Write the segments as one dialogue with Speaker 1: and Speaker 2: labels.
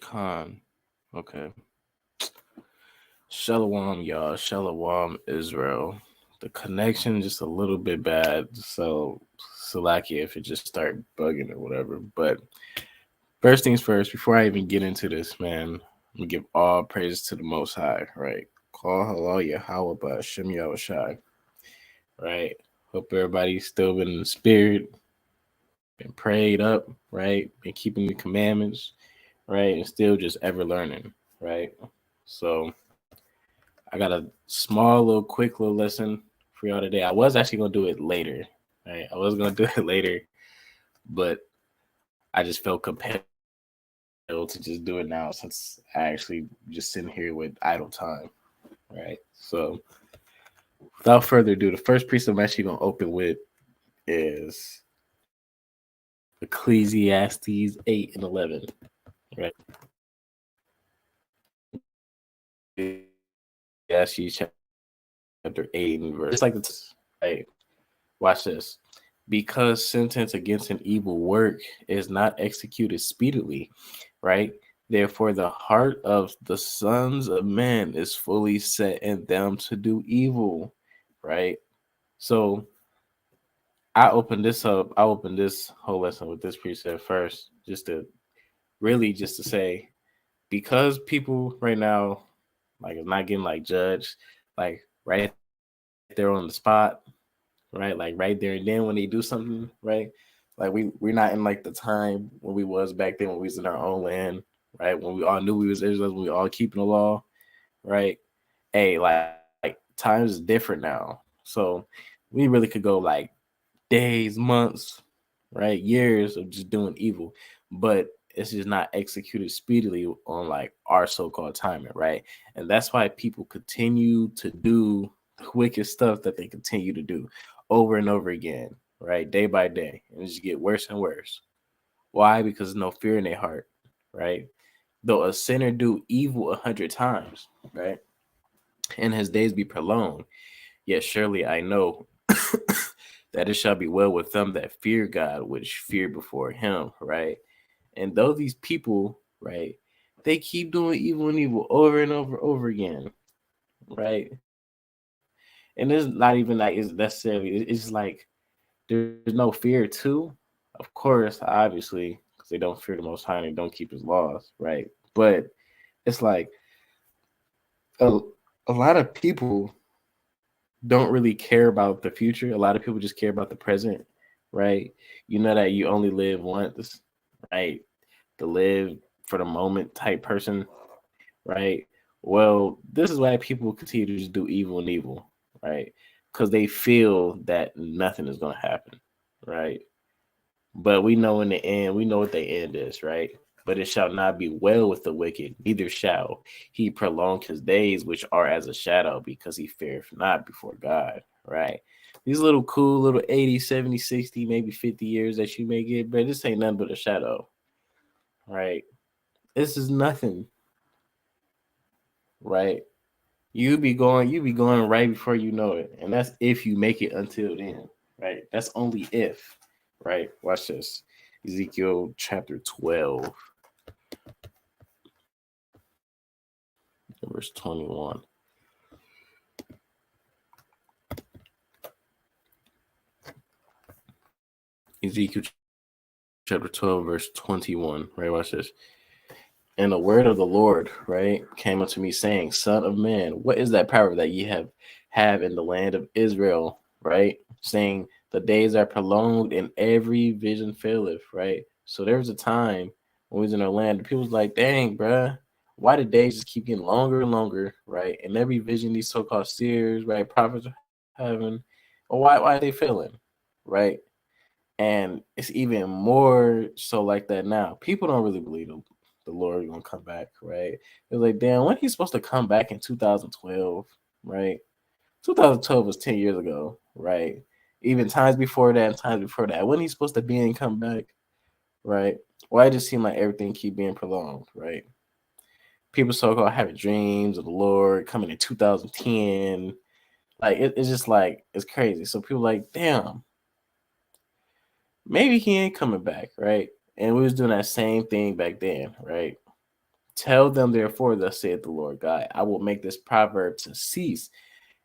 Speaker 1: Khan. Okay. Shalom, y'all. Shalom, Israel. The connection just a little bit bad, so Salakia if it just start bugging or whatever. But first things first, before I even get into this, man, I'm gonna give all praise to the Most High, right? Call halal Yahweh Shem Yahushai, right? Hope everybody's still been in the spirit, been prayed up, right? Been keeping the commandments, right? And still just ever learning, right? So I got a small little quick little lesson for y'all today. I was actually gonna do it later. Right? I was gonna do it later, but I just felt compelled to just do it now since I actually just sitting here with idle time. Right. So without further ado, the first piece I'm actually gonna open with is Ecclesiastes 8 and 11. Right. Ecclesiastes chapter 8 and verse. It's like it's right. Watch this. Because sentence against an evil work is not executed speedily, right? Therefore, the heart of the sons of men is fully set in them to do evil, right? So I opened this up. I opened this whole lesson with this precept first, just to say, because people right now, like, is not getting like judged, like right there on the spot, right? Like right there and then when they do something, right? Like we're not in like the time when we was back then when we was in our own land, right? When we all knew we was Israelites, when we all keeping the law, right? Hey, like times is different now. So we really could go like days, months, right? Years of just doing evil. But it's just not executed speedily on like our so-called timing, right? And that's why people continue to do wicked stuff that they continue to do over and over again, right? Day by day. And it just get worse and worse. Why? Because there's no fear in their heart, right? Though a sinner do evil 100 times, right? And his days be prolonged, yet surely I know that it shall be well with them that fear God, which fear before him, right? And though these people, right, they keep doing evil and evil over and over again, right? And it's not even like it's necessarily, it's just like there's no fear too. Of course, obviously, because they don't fear the Most High and they don't keep His laws, right? But it's like a, a lot of people don't really care about the future. A lot of people just care about the present, right? You know that you only live once, right? To live for the moment type person, right? Well, this is why people continue to just do evil and evil, right? Because they feel that nothing is going to happen, right? But we know in the end, we know what the end is, right? But it shall not be well with the wicked, neither shall he prolong his days, which are as a shadow, because he feareth not before God, right? These little cool little 80, 70, 60, maybe 50 years that you may get, but this ain't nothing but a shadow, right? This is nothing, right? You be going right before you know it. And that's if you make it until then, right? That's only if, right? Watch this. Ezekiel chapter 12, verse 21. Ezekiel chapter 12, verse 21, right? Watch this. And the word of the Lord, right, came unto me saying, Son of man, what is that power that ye have in the land of Israel, right? Saying the days are prolonged and every vision faileth, right? So there was a time when we was in our land, people was like, dang, bruh, why the days just keep getting longer and longer, right? And every vision these so-called seers, right, prophets are having, or why are they failing, right? And it's even more so like that now. People don't really believe the Lord gonna come back, right? It's like, damn, when he's supposed to come back in 2012, right? 2012 was 10 years ago, right? Even times before that and times before that. When he's supposed to be and come back, right? Why it just seem like everything keep being prolonged, right? People so called having dreams of the Lord coming in 2010. Like it's just like it's crazy. So people like, damn, maybe he ain't coming back, right? And we was doing that same thing back then, right? Tell them, therefore, thus saith the Lord God, I will make this proverb to cease,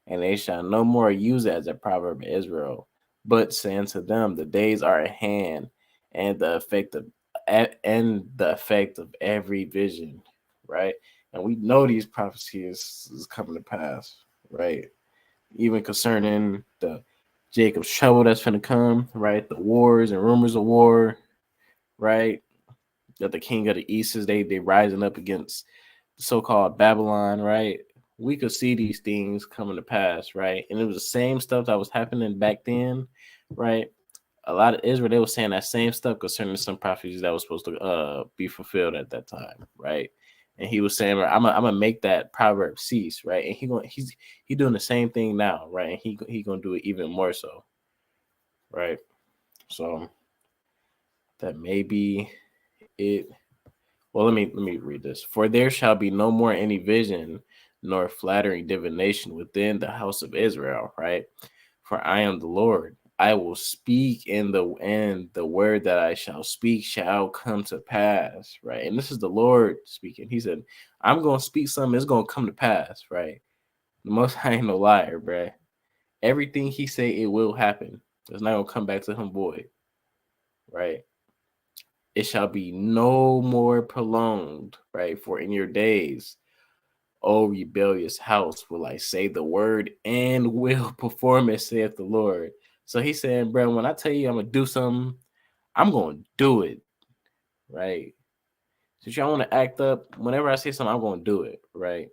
Speaker 1: and they shall no more use it as a proverb in Israel, but say unto them, the days are at hand, and the effect of every vision, right? And we know these prophecies is coming to pass, right? Even concerning the Jacob's trouble that's going to come, right? The wars and rumors of war, right? That the king of the east is they rising up against so-called Babylon, right? We could see these things coming to pass, right? And it was the same stuff that was happening back then, right? A lot of Israel, they were saying that same stuff concerning some prophecies that was supposed to be fulfilled at that time, right? And he was saying, I'm gonna make that proverb cease, right? And he's doing the same thing now, right? And he gonna do it even more so, right? So that may be it. Well, let me read this. For there shall be no more any vision nor flattering divination within the house of Israel, right? For I am the Lord. I will speak in the word that I shall speak shall come to pass, right? And this is the Lord speaking. He said, I'm going to speak something, it's going to come to pass, right? The Most High ain't no liar, right? Everything he say, it will happen. It's not going to come back to him void, right? It shall be no more prolonged, right? For in your days, O rebellious house, will I say the word and will perform it, saith the Lord. So he's saying, bro, when I tell you I'm going to do something, I'm going to do it, right? Since y'all want to act up, whenever I say something, I'm going to do it, right?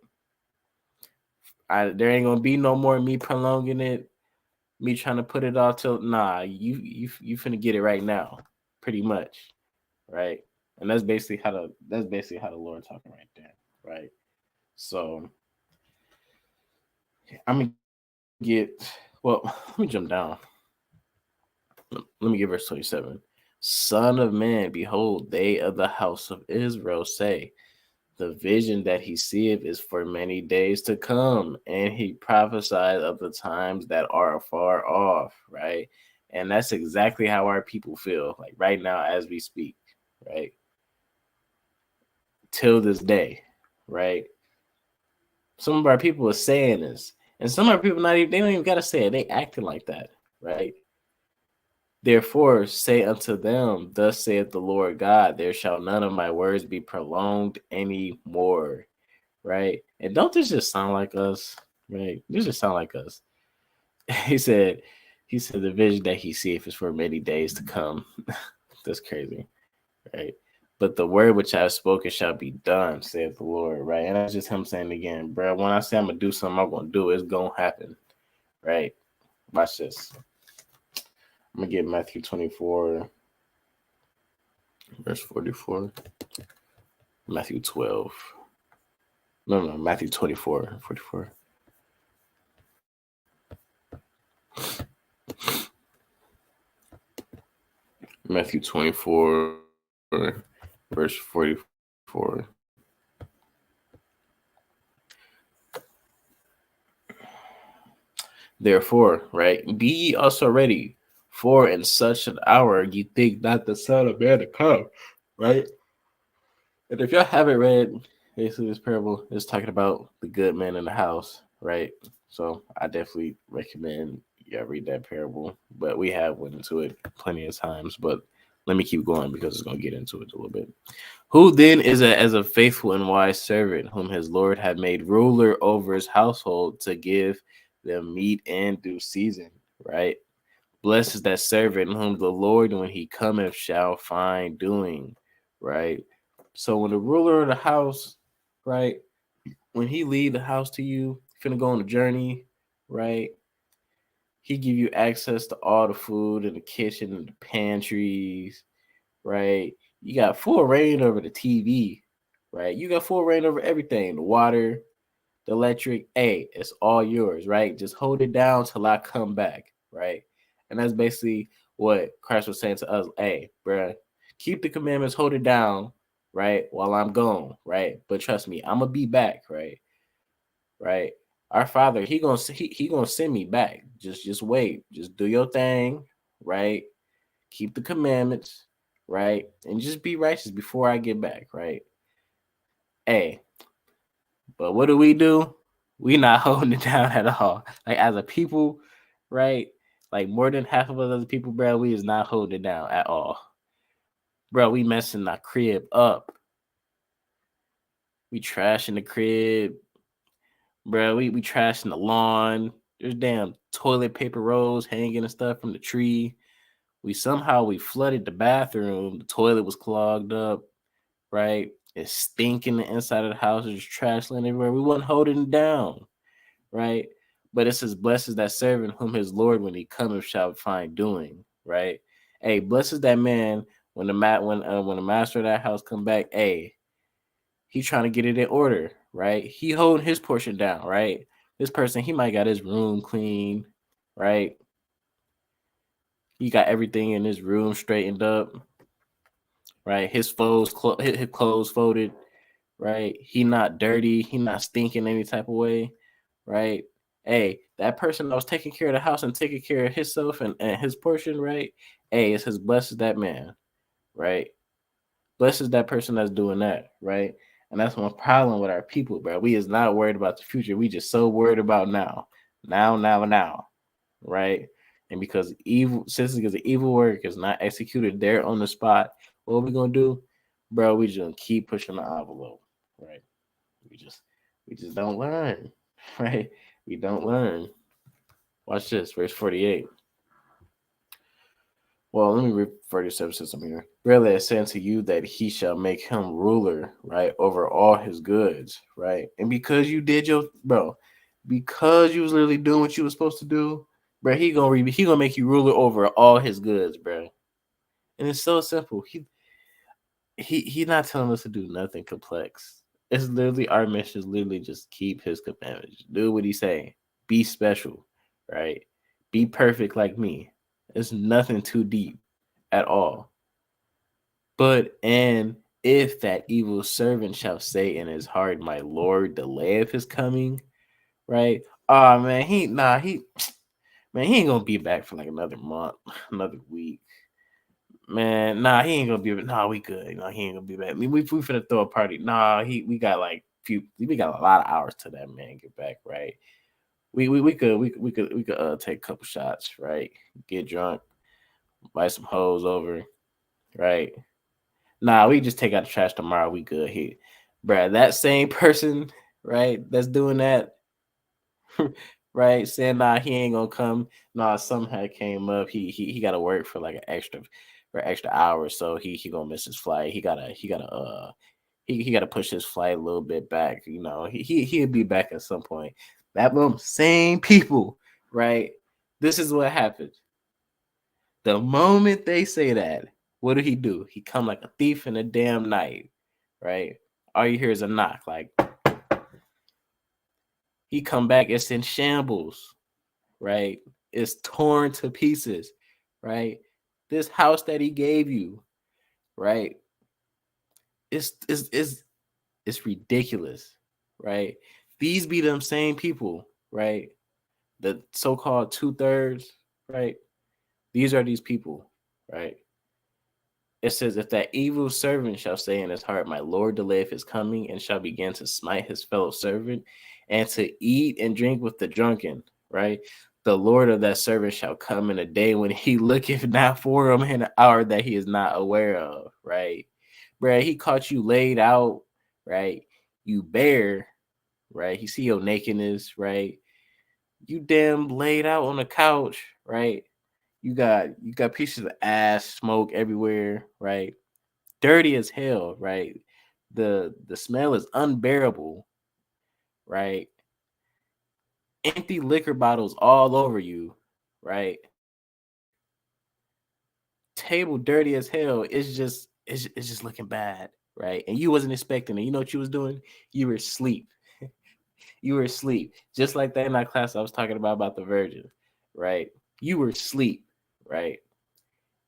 Speaker 1: There ain't going to be no more me prolonging it, me trying to put it off till, you finna get it right now, pretty much, right? And that's basically how the Lord talking right there, right? So I'm gonna let me jump down. Let me get verse 27. Son of man, behold, they of the house of Israel say, the vision that he seeth is for many days to come, and he prophesied of the times that are far off, right? And that's exactly how our people feel, like right now as we speak, right? Till this day, right? Some of our people are saying this, and some of our people they don't even gotta say it. They acting like that, right? Therefore, say unto them, thus saith the Lord God, there shall none of my words be prolonged any more, right? And don't this just sound like us, right? This just sound like us. He said the vision that he seeth is for many days to come. That's crazy, right? But the word which I have spoken shall be done, saith the Lord, right? And that's just him saying again, bro, when I say I'm going to do something, I'm going to do it. It's going to happen, right? Watch this. I'm going to get Matthew 24, verse 44. Matthew 12. No, Matthew 24, 44. Matthew 24, verse 44. Therefore, right, be ye also ready, for in such an hour ye think not the Son of Man to come, right? And if y'all haven't read, basically this parable is talking about the good man in the house, right? So I definitely recommend y'all read that parable. But we have went into it plenty of times. But let me keep going because it's going to get into it a little bit. Who then is as a faithful and wise servant, whom his Lord had made ruler over his household to give them meat in due season, right? Blessed is that servant whom the Lord, when he cometh, shall find doing, right? So when the ruler of the house, right, when he leave the house to you, finna go on a journey, right? He give you access to all the food in the kitchen and the pantries, right? You got full reign over the TV, right? You got full reign over everything, the water, the electric. Hey, it's all yours, right? Just hold it down till I come back, right? And that's basically what Christ was saying to us. Hey, bruh, keep the commandments, hold it down, right? While I'm gone, right? But trust me, I'm gonna be back, right? Right? Our Father, he gonna send me back. Just wait. Just do your thing, right? Keep the commandments, right? And just be righteous before I get back, right? Hey, but what do? We not holding it down at all. Like as a people, right? Like more than half of us as people, bro, we is not holding it down at all. Bro, we messing our crib up. We trashing the crib. Bro, we trashing the lawn. There's damn toilet paper rolls hanging and stuff from the tree. We flooded the bathroom. The toilet was clogged up, right? It's stinking the inside of the house. There's trash laying everywhere. We wasn't holding it down, right? But it says, blesses that servant whom his Lord when he cometh shall find doing, right? Hey, blesses that man when when the master of that house come back. Hey, he trying to get it in order, right? He holding his portion down, right? This person, he might got his room clean, right? He got everything in his room straightened up, right? His clothes folded, right? He not dirty. He not stinking any type of way, right? Hey, that person that was taking care of the house and taking care of himself and his portion, right? Hey, it says blesses that man, right? Blesses that person that's doing that, right? And that's one problem with our people, bro. We is not worried about the future. We just so worried about now, right? And because the evil work is not executed there on the spot, what are we gonna do, bro? We just gonna keep pushing the envelope, right? We just don't learn, right? We don't learn. Watch this, verse 48. Well, let me read 47 system here. Verily I say unto you that he shall make him ruler, right, over all his goods, right? And because you did because you was literally doing what you was supposed to do, bro, he gonna make you ruler over all his goods, bro. And it's so simple. He not telling us to do nothing complex. It's literally our mission is literally just keep his commandments. Do what he say. Be special, right? Be perfect like me. It's nothing too deep at all. But and if that evil servant shall say in his heart, my Lord delayeth his coming, right? Oh man, he ain't gonna be back for like another month, another week. Man, nah, he ain't gonna be. Nah, we good. No, he ain't gonna be back. I mean, we finna throw a party. Nah, we got like we got a lot of hours to that man get back, right? We could take a couple shots, right? Get drunk, buy some hoes over, right? Nah, we just take out the trash tomorrow. We good here, bruh. That same person, right? That's doing that, right? Saying nah, he ain't gonna come. Nah, somehow came up. He got to work for like an extra hour, so he gonna miss his flight. He gotta push his flight a little bit back. You know, he'll be back at some point. That same people, right? This is what happened. The moment they say that, what do? He come like a thief in the damn night, right? All you hear is a knock, like he come back, it's in shambles, right? It's torn to pieces, right? This house that he gave you, right? It's ridiculous, right? These be them same people, right? The so-called 2/3, right? These are these people, right? It says, if that evil servant shall say in his heart, my Lord delayeth his coming, and shall begin to smite his fellow servant, and to eat and drink with the drunken, right? The Lord of that servant shall come in a day when he looketh not for him in an hour that he is not aware of, right? Right? He caught you laid out, right? You bare, right? He see your nakedness, right? You damn laid out on the couch, right? You got pieces of ass smoke everywhere, right? Dirty as hell, right? The smell is unbearable, right? Empty liquor bottles all over you, right? Table dirty as hell. It's just looking bad, right? And you wasn't expecting it. You know what you was doing? You were asleep. You were asleep. Just like that in that class I was talking about the virgin, right? You were asleep, right?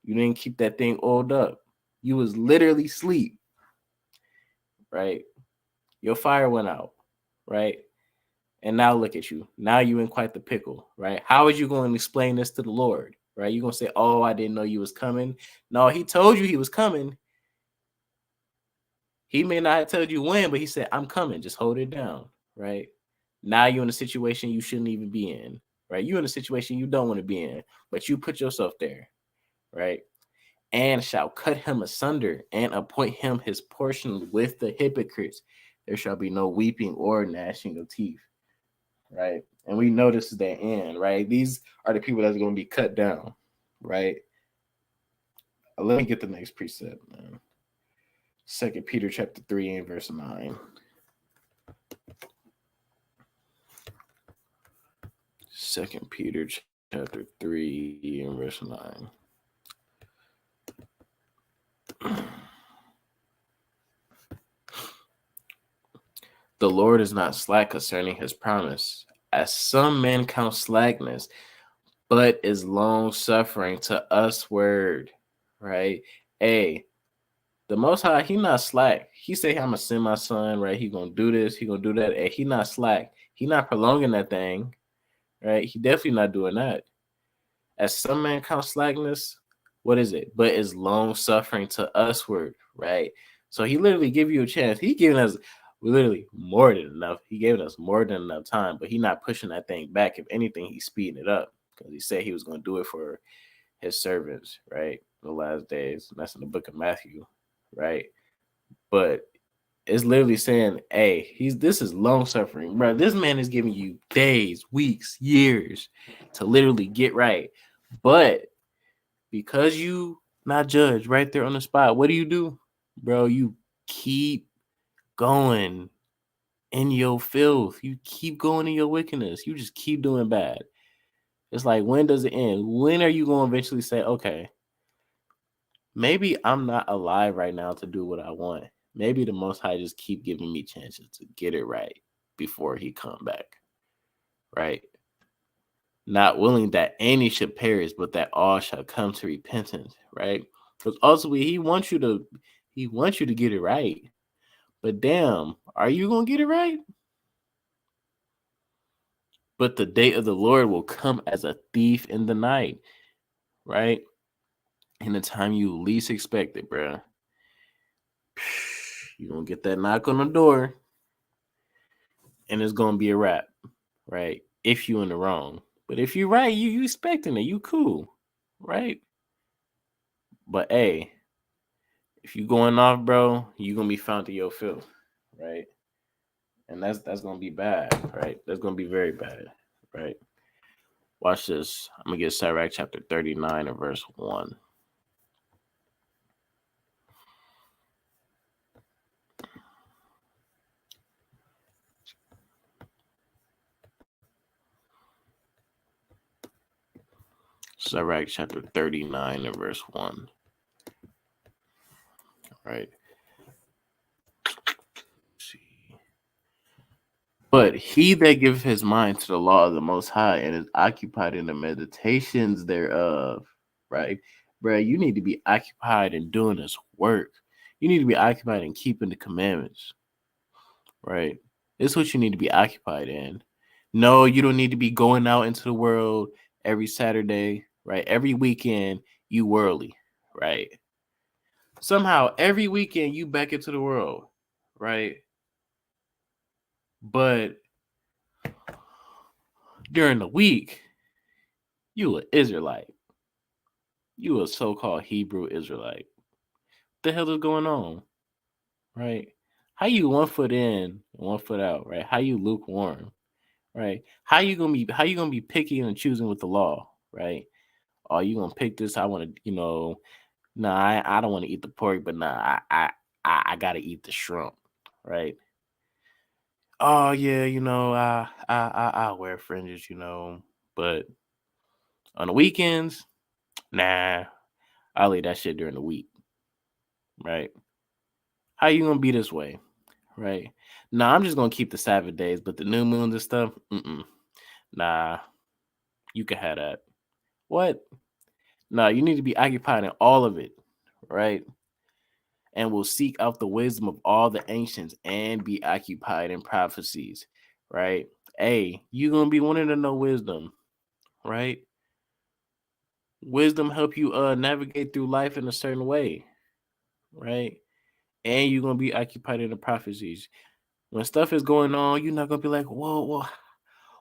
Speaker 1: You didn't keep that thing oiled up. You was literally asleep, right? Your fire went out, right? And now look at you. Now you in quite the pickle, right? How are you going to explain this to the Lord, right? You're going to say, oh, I didn't know you was coming. No, he told you he was coming. He may not have told you when, but he said, I'm coming. Just hold it down, right? Now you're in a situation you shouldn't even be in, right? You're in a situation you don't want to be in, but you put yourself there, right? And shall cut him asunder and appoint him his portion with the hypocrites. There shall be no weeping or gnashing of teeth, right? And we know this is the end, right? These are the people that's going to be cut down, right? Let me get the next precept, man. 2 Peter chapter 3 and verse 9. 2 Peter chapter 3 and verse 9. The Lord is not slack concerning his promise, as some men count slackness, but is long suffering to us word, right? Hey, the Most High, he not slack. He say, I'm gonna send my son, right? He gonna do this, he gonna do that. And he not slack. He not prolonging that thing, right? He definitely not doing that. As some man count slackness, what is it? But is long suffering to usward, right? So he literally give you a chance. He giving us literally more than enough. He gave us more than enough time, but he not pushing that thing back. If anything, he's speeding it up because he said he was going to do it for his servants, right? The last days. And that's in the book of Matthew, right? But it's literally saying, hey, this is long suffering, bro. This man is giving you days, weeks, years to literally get right. But because you not judged right there on the spot, what do? Bro, you keep going in your filth. You keep going in your wickedness. You just keep doing bad. It's like, when does it end? When are you going to eventually say, okay, maybe I'm not alive right now to do what I want. Maybe the Most High just keep giving me chances to get it right before he come back, right? Not willing that any should perish, but that all shall come to repentance, right? Because ultimately he wants you to get it right. But damn, are you gonna get it right? But the day of the Lord will come as a thief in the night, right? In the time you least expect it, bro. You're gonna get that knock on the door, and it's gonna be a wrap, right? If you in the wrong. But if you're right, you expecting it, you cool, right? But hey, if you going off, bro, you gonna be found to your filth, right? And that's gonna be bad, right? That's gonna be very bad, right? Watch this. I'm gonna get Sirach chapter 39 and verse 1. Sirach chapter 39 and verse 1. Right. But he that giveth his mind to the law of the Most High and is occupied in the meditations thereof, right? Bro, you need to be occupied in doing this work. You need to be occupied in keeping the commandments, right? This is what you need to be occupied in. No, you don't need to be going out into the world every Saturday, right? Every weekend, you worldly, right? Somehow, every weekend, you back into the world, right? But during the week, you an Israelite. You a so-called Hebrew Israelite. What the hell is going on? Right? How you 1 foot in, 1 foot out, right? How you lukewarm, right? How you gonna be picky and choosing with the law, right? Oh, you gonna pick this? I want to, I don't want to eat the pork, but I gotta eat the shrimp, right? Oh yeah, I wear fringes, but on the weekends, nah, I'll eat that shit during the week, right? How you gonna be this way, right? Nah, I'm just gonna keep the Sabbath days, but the new moons and stuff, nah, you can have that. What? Nah, you need to be occupied in all of it, right? And will seek out the wisdom of all the ancients and be occupied in prophecies, right? Hey, you gonna be wanting to know wisdom, right? Wisdom help you navigate through life in a certain way, right? and you're gonna be occupied in the prophecies. When stuff is going on, you're not gonna be like, whoa,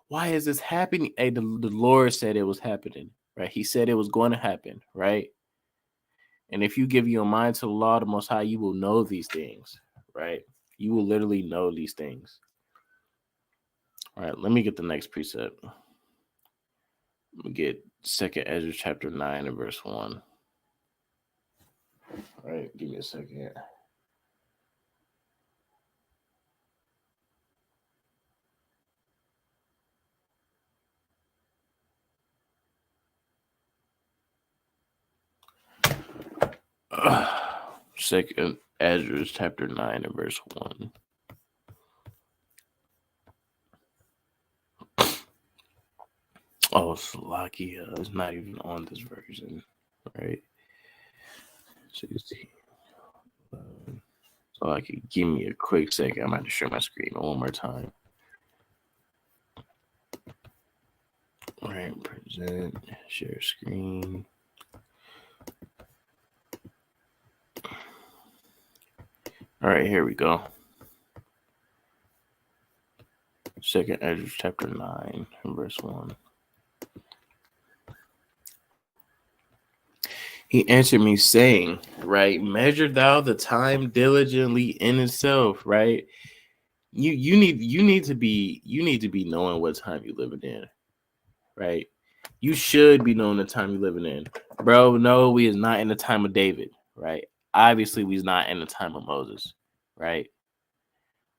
Speaker 1: why is this happening? Hey, the Lord said it was happening, right? He said it was going to happen, right? And if you give your mind to the law, the Most High, you will know these things, right? You will literally know these things. All right, let me get the next precept. Let me get 2nd Ezra chapter 9 and verse 1. All right, give me a second. Second Ezra chapter 9 and verse 1. Oh, Salakia is not even on this version, right? 16. So I could give me a quick second. I'm going to share my screen one more time. All right, present, share screen. All right, here we go. 2nd Ezra chapter 9 and verse 1. He answered me saying, right, measure thou the time diligently in itself, right? You need to be knowing what time you're living in, right? You should be knowing the time you're living in. Bro, no, we is not in the time of David, right? Obviously, we's not in the time of Moses, right?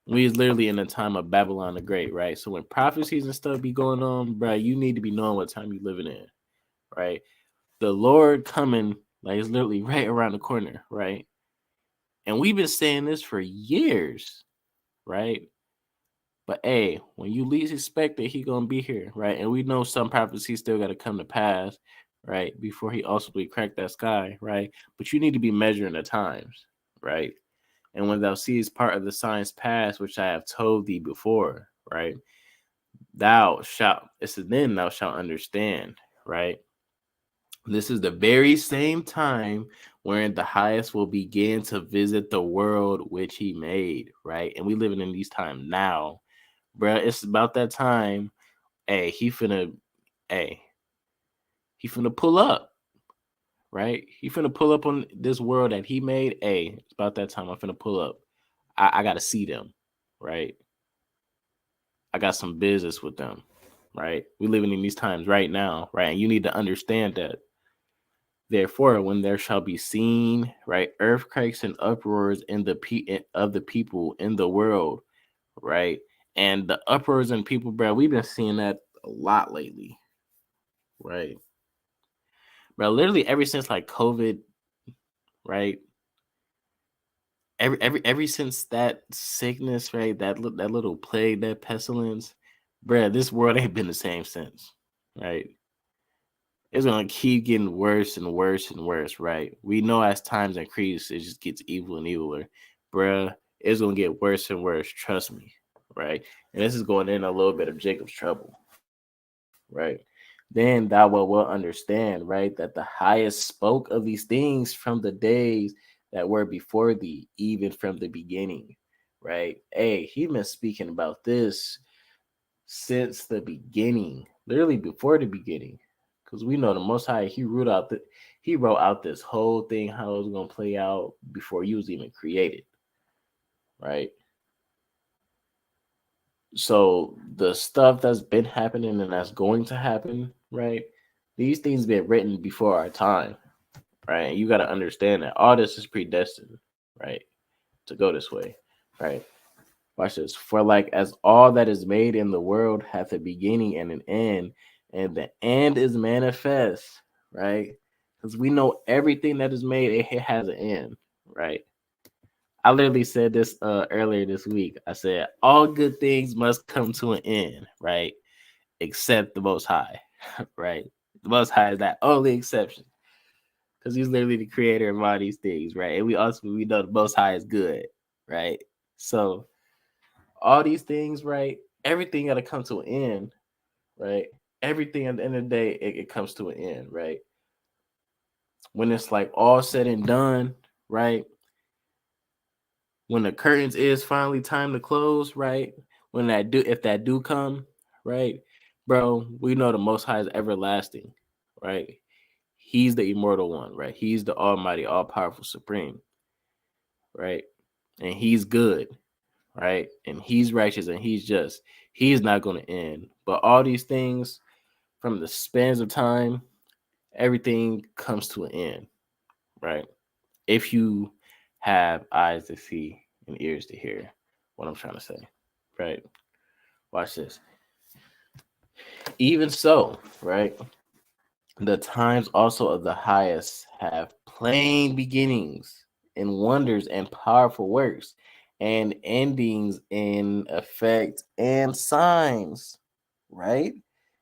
Speaker 1: We is literally in the time of Babylon the Great, right? So when prophecies and stuff be going on, bro, you need to be knowing what time you're living in, right? The Lord coming, like, is literally right around the corner, right? And we've been saying this for years, right? But hey, when you least expect it, he gonna be here, right? And we know some prophecies still got to come to pass, right? Before he ultimately crack that sky, right? But you need to be measuring the times, right? And when thou seest part of the signs past, which I have told thee before, right? Thou shalt, it's then thou shalt understand, right? This is the very same time wherein the highest will begin to visit the world which he made, right? And we living in these times now, bro. It's about that time. Hey, he finna pull up, right? He finna pull up on this world that he made. Hey, it's about that time. I'm finna pull up. I gotta see them, right? I got some business with them, right? We living in these times right now, right? And you need to understand that. Therefore, when there shall be seen, right, earthquakes and uproars in of the people in the world, right, and the uproars in people, bro, we've been seeing that a lot lately, right, bro. Literally ever since like COVID, right, every since that sickness, right, that little plague, that pestilence, bro, this world ain't been the same since, right. It's gonna keep getting worse and worse and worse, right? We know as times increase, it just gets evil and eviler, bruh. It's gonna get worse and worse. Trust me, right? And this is going in a little bit of Jacob's trouble, right? Then thou wilt well understand, right, that the highest spoke of these things from the days that were before thee, even from the beginning, right? Hey, he been speaking about this since the beginning, literally before the beginning, because we know the Most High, he wrote out this whole thing how it was gonna play out before you was even created, right? So the stuff that's been happening and that's going to happen, right? These things been written before our time, right? And you got to understand that all this is predestined, right, to go this way, right? Watch this. For like as all that is made in the world hath a beginning and an end, and the end is manifest, right? Because we know everything that is made, it has an end, right? I literally said this earlier this week. I said all good things must come to an end, right? Except the Most High, right? The Most High is that only exception because he's literally the creator of all these things, right? And we know the Most High is good, right? So all these things, right? Everything got to come to an end, right? Everything at the end of the day, it comes to an end, right? When it's like all said and done, right? when the curtains is finally time to close, right? When that do, if that do come, right, bro, we know the Most High is everlasting, right? He's the immortal one, right? He's the Almighty, all powerful, supreme, right? And he's good, right? And he's righteous and he's just. He's not going to end. But all these things from the spans of time, everything comes to an end, right? If you have eyes to see and ears to hear what I'm trying to say, right? Watch this. Even so, right? The times also of the highest have plain beginnings and wonders and powerful works and endings in effect and signs, right?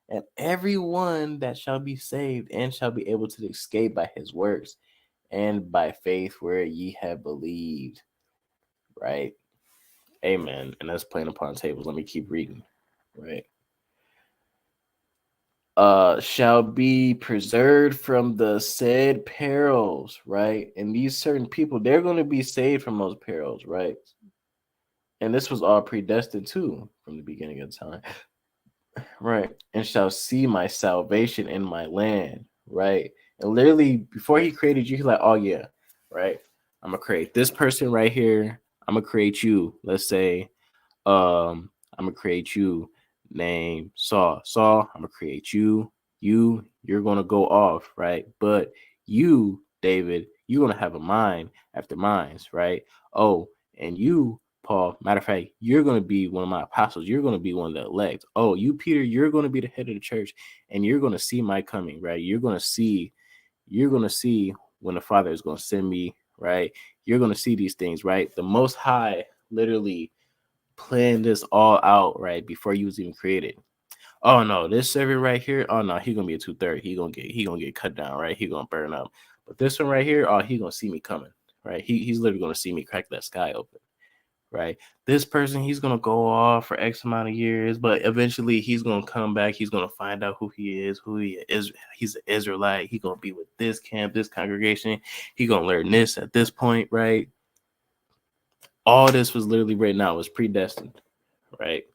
Speaker 1: And everyone that shall be saved and shall be able to escape by his works and by faith where ye have believed, right? Amen. And that's playing upon tables. Let me keep reading, right? Shall be preserved from the said perils, right? And these certain people, they're going to be saved from those perils, right? And this was all predestined too from the beginning of time, right? And shall see my salvation in my land, right? And literally, before he created you, he's like, oh, yeah, right? I'm going to create this person right here. I'm going to create you. Let's say, I'm going to create you named Saul. Saul, I'm going to create you. You're going to go off, right? But you, David, you're going to have a mind after minds, right? Oh, and you, Paul, matter of fact, you're going to be one of my apostles. You're going to be one of the elect. Oh, you, Peter, you're going to be the head of the church, and you're going to see my coming, right? You're going to see when the Father is going to send me, right? You're going to see these things, right? The Most High literally planned this all out, right, before you was even created. Oh no, this servant right here, oh no, he gonna be a 2/3. He gonna get cut down, right? He gonna burn up. But this one right here, oh, he gonna see me coming, right? He's literally gonna see me crack that sky open, right? This person, he's gonna go off for X amount of years, but eventually he's gonna come back. He's gonna find out who he is. He's an Israelite. He gonna be with this camp, this congregation. He gonna learn this at this point, right? All this was literally written out, was predestined, right?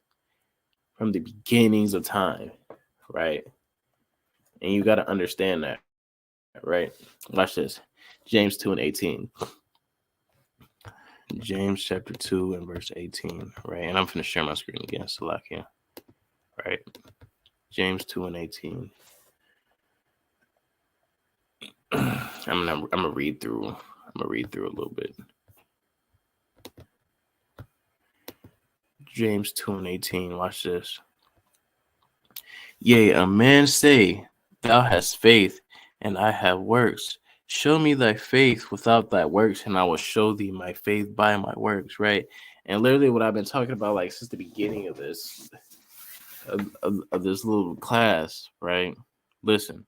Speaker 1: From the beginnings of time, right? And you got to understand that, right? Watch this. James 2:18. James chapter 2 and verse 18, right? And I'm going to share my screen again, Salakia, right? James 2:18. I'm gonna read through. I'm gonna read through a little bit. James 2:18. Watch this. Yea, a man say, thou hast faith, and I have works. Show me thy faith without thy works, and I will show thee my faith by my works, right? And literally what I've been talking about, like, since the beginning of this of this little class, right? Listen,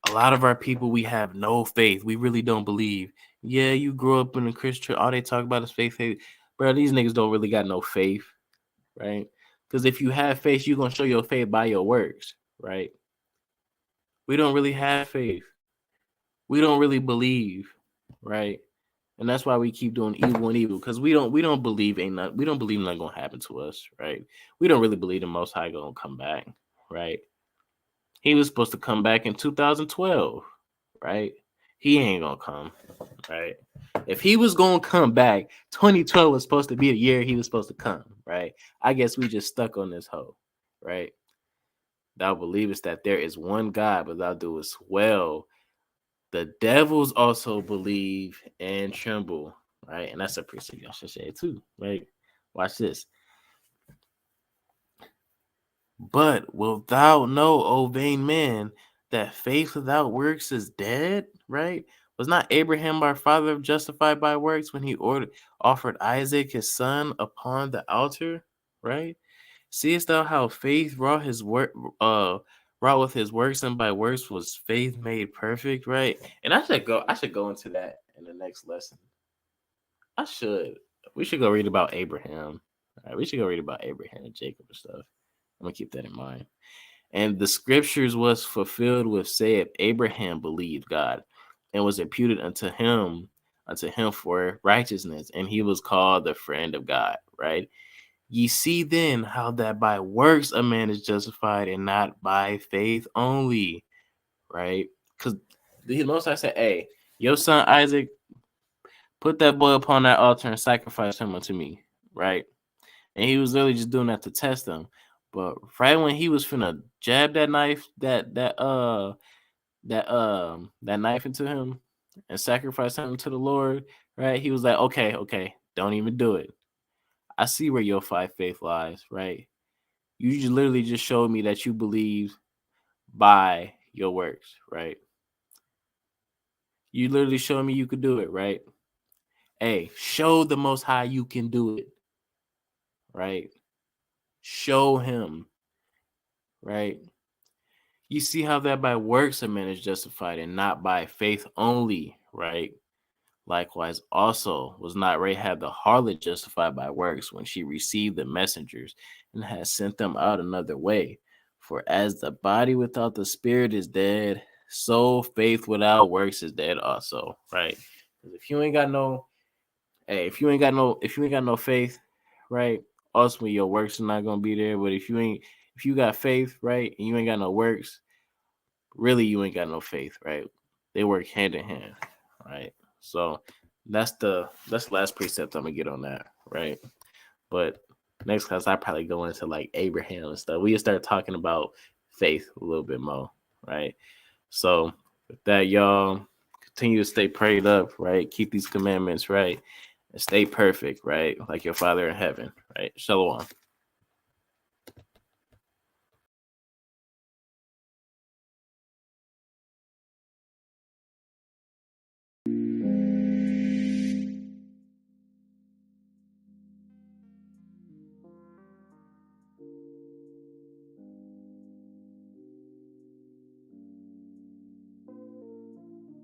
Speaker 1: a lot of our people, we have no faith. We really don't believe. Yeah, you grew up in a Christian, all they talk about is faith. Bro, these niggas don't really got no faith, right? Because if you have faith, you're going to show your faith by your works, right? We don't really have faith. We don't really believe, right? And that's why we keep doing evil and evil, because we don't believe we don't believe nothing gonna happen to us, right? We don't really believe the Most High gonna come back, right? He was supposed to come back in 2012, right? He ain't gonna come, right? If he was gonna come back, 2012 was supposed to be the year he was supposed to come, right? I guess we just stuck on this hoe, right? Thou believest that there is one God, but thou doest well. The devils also believe and tremble, right? And that's a precept y'all should say too, right? Watch this. But wilt thou know, O vain man, that faith without works is dead, right? Was not Abraham our father justified by works when he offered Isaac his son upon the altar, right? Seest thou how faith wrought with his works, and by works was faith made perfect, right? And I should go into that in the next lesson. We should go read about Abraham. All right, we should go read about Abraham and Jacob and stuff. I'm gonna keep that in mind. And the scriptures was fulfilled with saith, Abraham believed God, and was imputed unto him unto him for righteousness, and he was called the friend of God, right? Ye see then how that by works a man is justified and not by faith only, right? Because the Most High said, hey, your son Isaac, put that boy upon that altar and sacrifice him unto me, right? And he was literally just doing that to test him. But right when he was finna jab that knife, that knife into him and sacrifice him to the Lord, right? He was like, okay, don't even do it. I see where your faith lies, right? You just literally just showed me that you believe by your works, right? You literally showed me you could do it, right? Hey, show the Most High you can do it, right? Show him, right? You see how that by works a man is justified and not by faith only, right? Likewise, also was not Rahab the harlot justified by works when she received the messengers and had sent them out another way? For as the body without the spirit is dead, so faith without works is dead also, right? Because if you ain't got no, hey, if you ain't got no faith, right? Ultimately, your works are not gonna be there. But if you got faith, right, and you ain't got no works, really you ain't got no faith, right? They work hand in hand, right? So that's the last precept I'm gonna get on that, right? But next class I probably go into like Abraham and stuff. We just start talking about faith a little bit more, right? So with that, y'all continue to stay prayed up, right? Keep these commandments, right? And stay perfect, right? Like your Father in heaven, right? Shalom.